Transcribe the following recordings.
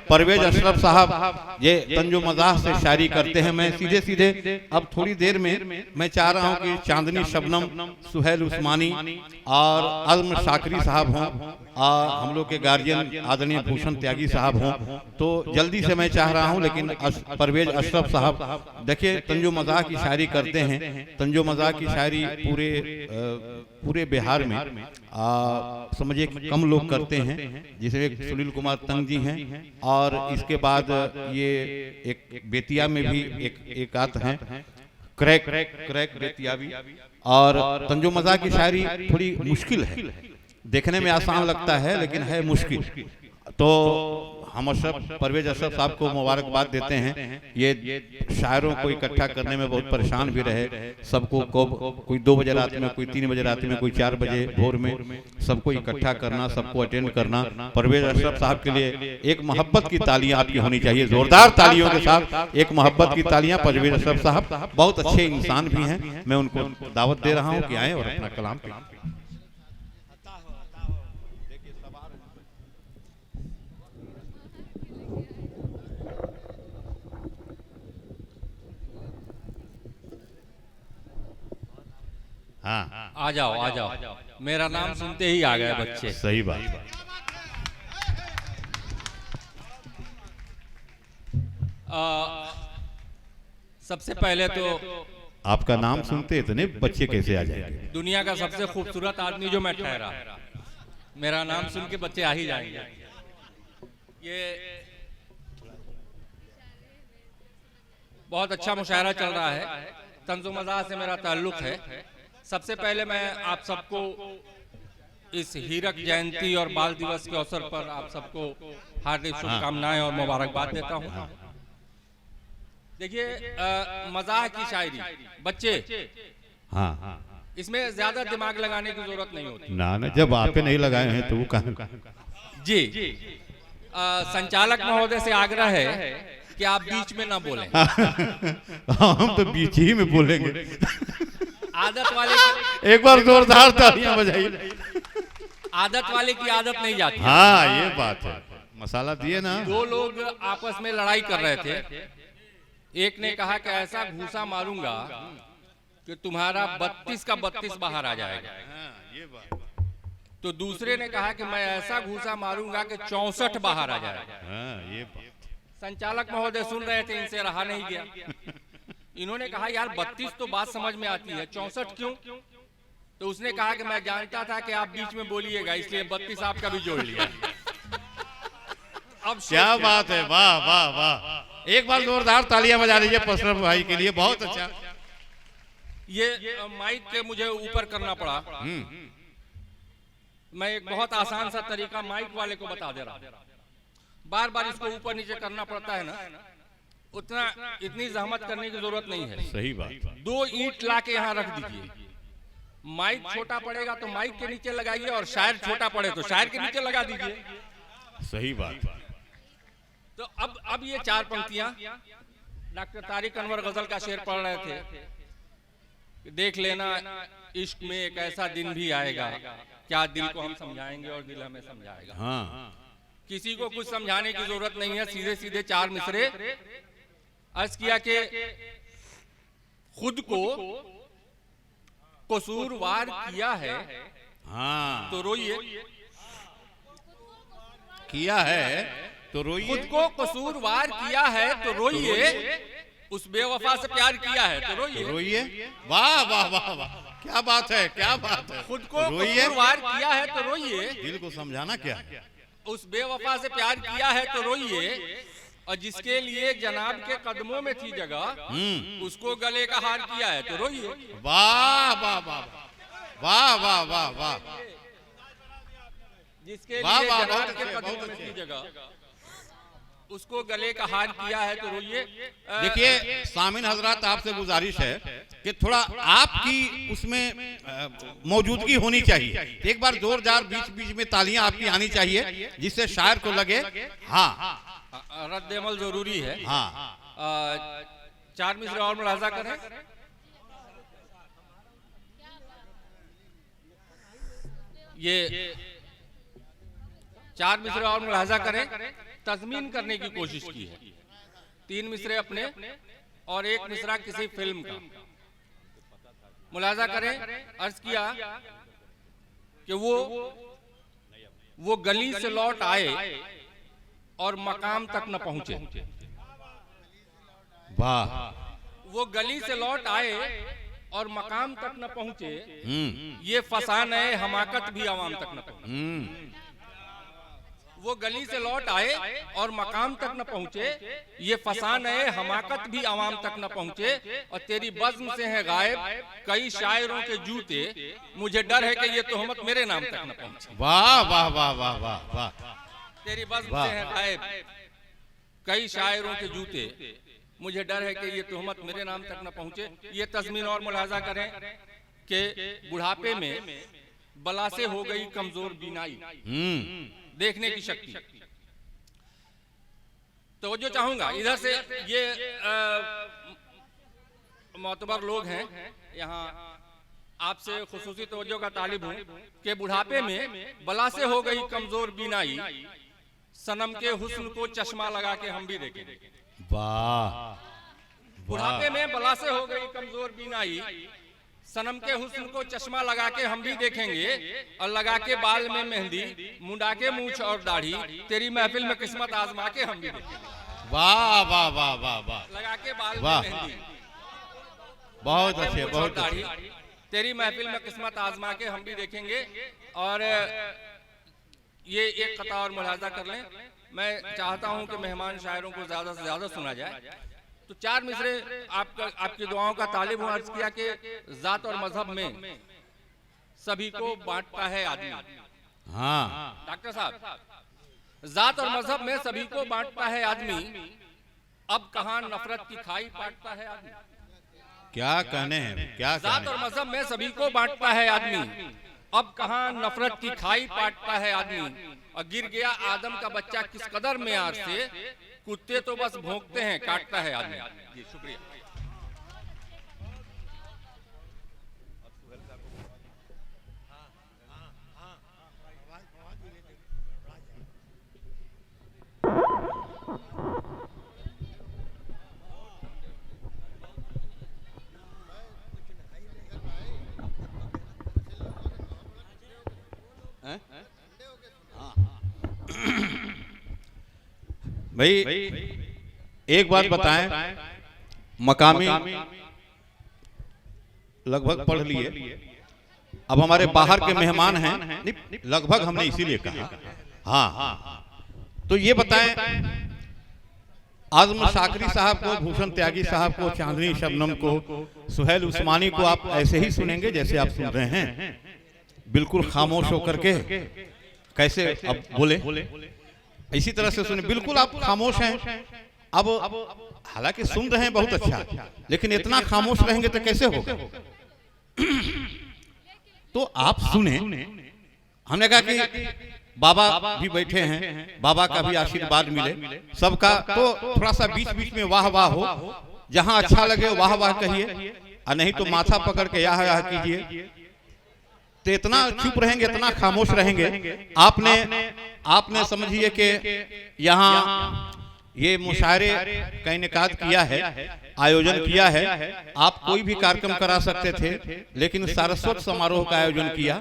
परवेज अशरफ साहब ये तंजो मज़ाह से शायरी करते हैं। मैं सीधे सीधे अब थोड़ी देर में मैं चाह रहा हूं कि चांदनी शबनम, सुहेल उस्मानी और अज़्म शाकरी साहब हों और हम लोग के गार्जियन आदरणीय भूषण त्यागी साहब हों, तो जल्दी से मैं चाह रहा हूं। लेकिन परवेज अशरफ साहब देखिए तंजो मज़ाह की शायरी करते हैं। तंजो मज़ाह की शायरी पूरे बिहार में समझिए कम लोग करते हैं, जिसे एक सुनील कुमार तंग जी हैं और इसके बाद ये एक बेतिया में भी एक आत हैं क्रैक बेतियावी। और तंजो मज़ाह की शायरी थोड़ी मुश्किल है, देखने में आसान लगता है लेकिन है मुश्किल। तो हम परवेज अशरफ साहब को मुबारकबाद देते हैं। ये शायरों को इकट्ठा करने में बहुत परेशान भी रहे, सबको कोई 2 बजे रात में, कोई 3 बजे रात में, कोई 4 बजे भोर में, सबको इकट्ठा करना, सबको अटेंड करना। परवेज अशरफ साहब के लिए एक मोहब्बत की तालियां आपकी होनी चाहिए, जोरदार तालियों के साथ एक मोहब्बत की तालियां। परवेज अशरफ साहब बहुत अच्छे इंसान भी हैं, मैं उनको दावत दे रहा हूँ कि आए और अपना कलाम करें। हाँ, आ जाओ, मेरा नाम सुनते ही आ गए बच्चे। सही बात। सबसे पहले तो आपका नाम सुनते इतने बच्चे कैसे आ जाएंगे? दुनिया का सबसे खूबसूरत आदमी जो मैं ठहरा, मेरा नाम सुन के बच्चे आ ही जाएंगे। ये बहुत अच्छा मुशायरा चल रहा है, तंज़ो मज़ाह से मेरा ताल्लुक है। सबसे पहले मैं आप सबको इस हीरक जयंती और बाल दिवस के अवसर पर आप सबको हार्दिक शुभकामनाएं और मुबारकबाद देता हूं। देखिए मज़ाह की शायरी बच्चे, हाँ, इसमें ज्यादा दिमाग लगाने की जरूरत नहीं होती ना, जब आपे नहीं लगाए हैं तो वो कहाँ जी। संचालक महोदय से आग्रह है कि आप बीच में ना बोलें। हम तो बीच ही में बोलेंगे। आदत वाले एक बार जोरदार तालियां बजाइए। आदत वाले की आदत नहीं जाती। हाँ, ये बात है, मसाला दिए ना। 2 लोग आपस में लड़ाई कर रहे थे, एक ने कहा कि ऐसा घूसा मारूंगा कि तुम्हारा 32 का 32 बाहर आ जाएगा। ये बात। तो दूसरे ने कहा कि मैं ऐसा घूसा मारूंगा कि 64 बाहर आ जाएगा। ये बात। संचालक महोदय सुन रहे थे, इनसे रहा नहीं गया। इन्होंने कहा यार 32 तो बात समझ में आती है, 64 क्यों? तो उसने कहा कि मैं जानता था कि आप बीच में बोलिएगा, इसलिए 32 आपका भी जोड़ लिया। अब क्या बात है, वाह वाह वाह। एक बार जोरदार तालियां बजा दीजिए पशरफ भाई के लिए, बहुत अच्छा। ये माइक के मुझे ऊपर करना पड़ा। मैं एक बहुत आसान सा तरीका माइक वाले को बता दे रहा हूं। बार बार इसको ऊपर नीचे करना पड़ता है ना, इतनी जहमत करने की जरूरत नहीं है। सही बात। 2 ईंट ला के यहाँ रख दीजिए, माइक छोटा पड़ेगा तो माइक के नीचे लगाइए, और शायर छोटा पड़े तो शायर के नीचे लगा दीजिए। सही बात। तो अब ये 4 पंक्तियां डॉक्टर तारिक अनवर गजल का शेर पढ़ रहे थे। देख लेना इश्क में एक ऐसा दिन भी आएगा, क्या दिल को हम समझाएंगे और दिल हमें समझाएगा। हाँ, किसी को कुछ समझाने की जरूरत नहीं है, सीधे सीधे 4 मिसरे। अर्ज किया कि खुद को कसूरवार किया है, हाँ, तो रोइए। किया है तो रोइए। खुद को कसूरवार किया है तो रोइए, उस बेवफा से प्यार किया है तो रोइए। वाह वाह वाह वाह, क्या बात है, क्या बात है। खुद को कसूरवार किया है तो रोइए, दिल को समझाना क्या है। उस बेवफा से प्यार किया है तो रोइए, और जिसके लिए जनाब के कदमों में थी जगह, उसको गले का हार किया है तो रोइए। वाह वाह वाह वाह वाह वाह वाह। जिसके लिए जनाब के कदमों में थी जगह, उसको गले का हार किया है तो रोइए। देखिए सामिन हजरात, आपसे गुजारिश है कि थोड़ा आपकी उसमें मौजूदगी होनी चाहिए। एक बार जोरदार बीच बीच में तालियां आपकी आनी चाहिए, जिससे शायर को लगे हाँ रद्द अमल जरूरी है। हाँ, 4 मिसरे और मुलाजा करें। ये 4 मिसरे और मुलाजा करें। तज़मीन करने की कोशिश की है। 3 मिसरे अपने और 1 मिसरा किसी फिल्म का। मुलाजा करें, अर्ज किया कि वो गली से लौट आए और मकाम तक न पहुंचे। वाह। वो गली से लौट आए और मकाम तक न पहुंचे, ये फसान है हमाकत भी अवाम तक न पहुंचे। वो गली से लौट आए और मकाम तक न पहुंचे, ये फसान है हमाकत भी अवाम तक न पहुंचे। और तेरी बज़्म से है गायब कई शायरों के जूते, मुझे डर है कि ये तोहमत मेरे नाम तक न पहुंचे। वाह वाह वाह वाह वाह वाह। तेरी बज़्म से है गायब कई शायरों के जूते, मुझे डर है कि ये तोहमत मेरे नाम तक न पहुंचे। ये तज़मीन और मुलाजा करें कि बुढ़ापे में बला से हो गई कमजोर बीनाई, देखने की शक्ति। तो जो चाहूंगा इधर से ये मोतबर लोग हैं यहाँ, आपसे खुसूसी तवज्जो का तालिब हूँ कि बुढ़ापे में बला से हो गई कमजोर बीनाई, सनम के हुस्न को चश्मा लगा के हम भी देखेंगे। वाह। बुढ़ापे में बला से हो गई कमजोर बीनाई, सनम के हुस्न को चश्मा लगा के हम भी देखेंगे। और लगा के बाल में मेहंदी, मुंडा के मूंछ और दाढ़ी, तेरी महफिल में किस्मत आजमा के हम भी देखेंगे। वाह वाह वाह वाह वाह। लगा के बाल में वाह। मेहंदी, बहुत अच्छे, बहुत दाढ़ी, अच्छे। तेरी महफिल में किस्मत आजमा के हम भी देखेंगे। और ये एक कता और मुलाजा कर लें। मैं चाहता हूं कि मेहमान शायरों को ज्यादा से ज्यादा सुना जाए। तो 4 मिसरे आपकी दुआओं का तालिब हूं। अर्ज किया कि जात और मजहब में सभी को बांटता है आदमी। हाँ डॉक्टर साहब, जात और मजहब में सभी को बांटता है आदमी, अब कहां नफरत की खाई पाटता है आदमी। क्या कहने हैं, क्या जात और मजहब में सभी को बांटता है आदमी, अब कहां नफरत की खाई पाटता है आदमी। और गिर गया आदम का बच्चा किस कदर मेयार से, कुत्ते तो बस भौंकते हैं, काटता है आदमी। जी शुक्रिया। भाई एक बात बताएं, मकामी लगभग पढ़ लिए, अब हमारे बाहर के मेहमान हैं, नहीं लगभग हमने इसीलिए कहा। हाँ तो ये बताएं, आज़म शाकरी साहब को, भूषण त्यागी साहब को, चांदनी शबनम को, सुहेल उस्मानी को आप ऐसे ही सुनेंगे जैसे आप सुन रहे हैं, बिल्कुल खामोश होकर के। कैसे अब बोले, इसी तरह से सुने, बिल्कुल आप खामोश हैं। अब हालांकि सुन रहे हैं बहुत अच्छा, लेकिन इतना खामोश रहेंगे तो कैसे होगा। तो आप सुने। हमने कहा कि बाबा भी बैठे हैं, बाबा का भी आशीर्वाद मिले सबका। तो थोड़ा सा बीच बीच में वाह वाह हो, जहां अच्छा लगे वाह वाह कहिए, और नहीं तो माथा पकड़ के याह याह कीजिए। तो इतना चुप रहेंगे, इतना खामोश रहेंगे। आपने समझिए कि यहाँ ये मुशायरे का इनेकाद किया है, आयोजन किया है। आप कोई भी कार्यक्रम करा सकते थे, लेकिन सारस्वत समारोह का आयोजन किया।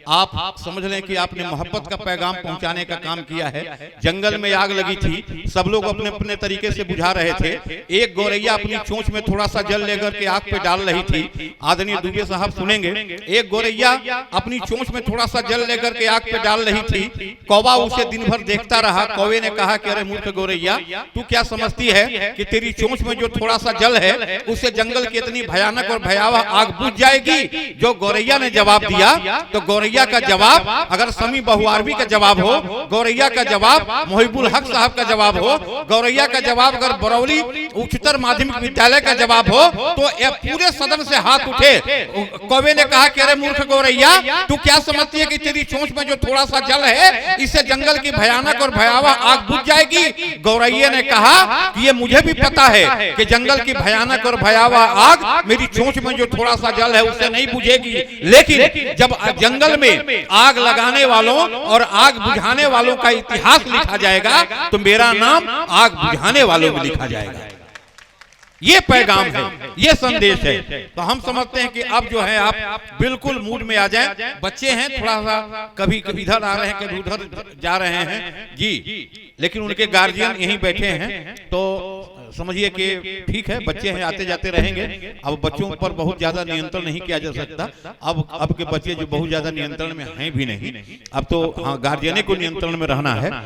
आप समझ लें कि आपने मोहब्बत का पैगाम पहुंचाने का काम किया है। जंगल में आग लगी थी, सब लोग अपने अपने तरीके से बुझा रहे थे। एक गौरैया अपनी चोंच में थोड़ा सा जल लेकर के आग पे डाल रही थी, आदरणीय दुबे साहब सुनेंगे। एक गौरैया अपनी चोंच में थोड़ा सा जल लेकर के आग पे डाल रही थी, कौवा उसे दिन भर देखता रहा। कौवे ने कहा कि अरे मूर्ख गौरैया, तू क्या समझती है कि तेरी चोंच में जो थोड़ा सा जल है उससे जंगल की इतनी भयानक और भयावह आग बुझ जाएगी। जो गौरैया ने जवाब दिया, तो गौरैया का जवाब अगर समी बहुआरवी का जवाब हो, गौरैया का जवाब मोहिबुल हक साहब का जवाब हो, गौरैया का जवाब अगर बरौली उच्चतर माध्यमिक विद्यालय का जवाब हो, तो पूरे सदन से हाथ उठे। कौवे ने कहा कि अरे मूर्ख गौरैया, तू क्या समझती है कि तेरी चोंच में जो थोड़ा सा जल है इससे जंगल की भयानक और भयावह आग बुझ जाएगी। गौरैया ने कहा कि ये मुझे भी पता है कि जंगल की भयानक और भयावह आग मेरी चोंच में जो थोड़ा सा जल है उससे नहीं बुझेगी, लेकिन जब जंगल में आग लगाने वालों और आग बुझाने वालों का इतिहास लिखा जाएगा तो मेरा नाम आग बुझाने वालों में लिखा जाएगा। ये पैगाम है, ये संदेश है। तो हम समझते हैं कि अब जो है आप बिल्कुल मूड में आ जाएं। बच्चे हैं, थोड़ा सा कभी कभी इधर आ रहे हैं, कभी उधर जा रहे हैं जी, लेकिन उनके गार्जियन यहीं बैठे हैं, तो समझिए कि ठीक है, बच्चे हैं, आते जाते रहेंगे। अब बच्चों पर बहुत ज्यादा नियंत्रण नहीं किया जा सकता। अब के बच्चे जो बहुत ज्यादा नियंत्रण में हैं भी नहीं, अब तो हाँ गार्जियन को नियंत्रण में रहना है।